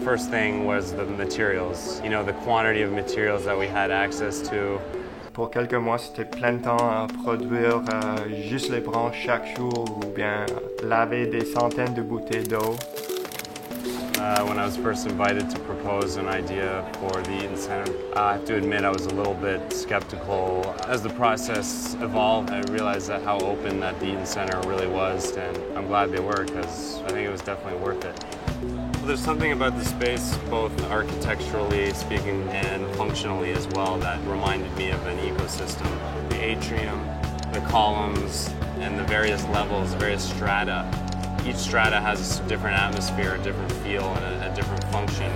first thing was the materials, you know, the quantity of materials that we had access to. Pour quelques mois, c'était plein temps à produire juste les branches chaque jour ou bien laver des centaines de bouteilles d'eau. When I was first invited to propose an idea for the Eaton Center, I have to admit I was a little bit skeptical. As the process evolved, I realized that how open that the Eaton Center really was, and I'm glad they were because I think it was definitely worth it. Well, there's something about the space, both architecturally speaking and functionally as well, that reminded me of an ecosystem. The atrium, the columns, and the various levels, various strata. Each strata has a different atmosphere, a different feel, and a different function.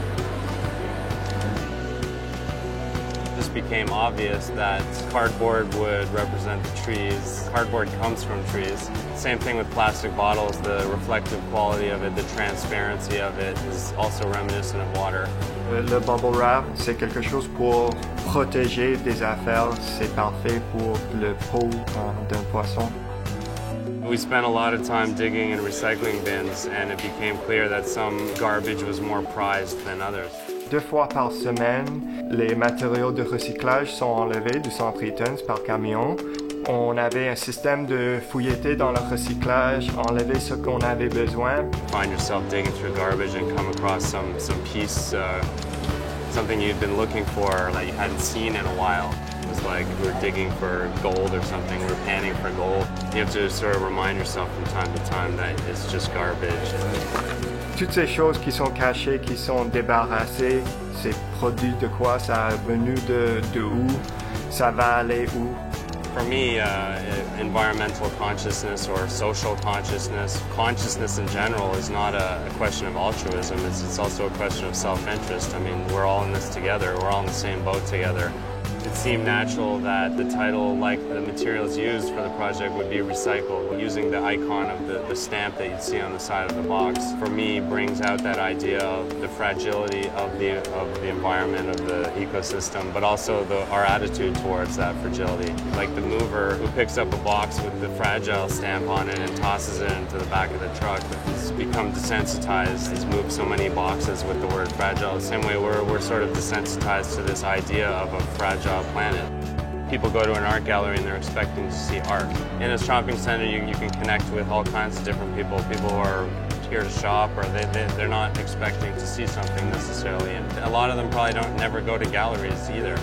This became obvious that cardboard would represent the trees. Cardboard comes from trees. Same thing with plastic bottles. The reflective quality of it, the transparency of it is also reminiscent of water. Le bubble wrap, c'est quelque chose pour protéger des affaires. C'est parfait pour le peau d'un poisson. We spent a lot of time digging in recycling bins, and it became clear that some garbage was more prized than others. 2 fois par semaine, les matériaux de recyclage sont enlevés du centre Eaton par camion. On avait un système de fouilleter dans le recyclage, enlever ce qu'on avait besoin. Find yourself digging through garbage and come across some piece, something you'd been looking for that you hadn't seen in a while. It was like we were digging for gold or something, we were panning for gold. You have to sort of remind yourself from time to time that it's just garbage. Toutes ces choses qui sont cachées, qui sont débarrassées, c'est produit de quoi, ça est venu de où, ça va aller où. For me, environmental consciousness or social consciousness in general is not a question of altruism, it's also a question of self-interest. I mean, we're all in this together, we're all in the same boat together. It seemed natural that the title, like the materials used for the project, would be recycled. Using the icon of the stamp that you'd see on the side of the box, for me, brings out that idea of the fragility of the environment, of the ecosystem, but also our attitude towards that fragility. Like the mover who picks up a box with the fragile stamp on it and tosses it into the back of the truck. He's become desensitized. He's moved so many boxes with the word fragile. The same way we're sort of desensitized to this idea of a fragile planet. People go to an art gallery and they're expecting to see art. In a shopping center, you can connect with all kinds of different people. People who are here to shop, or they're not expecting to see something necessarily. And a lot of them probably never go to galleries either.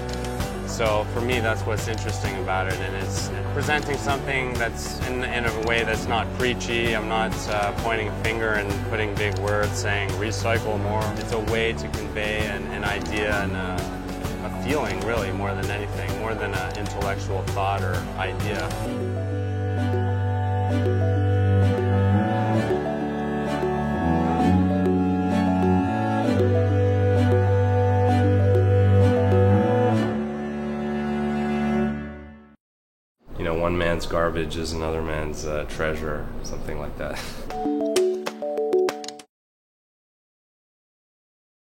So for me, that's what's interesting about it, and it's presenting something that's in a way that's not preachy. I'm not pointing a finger and putting big words saying recycle more. It's a way to convey an idea and a feeling, really, more than anything, more than an intellectual thought or idea. You know, one man's garbage is another man's treasure, something like that.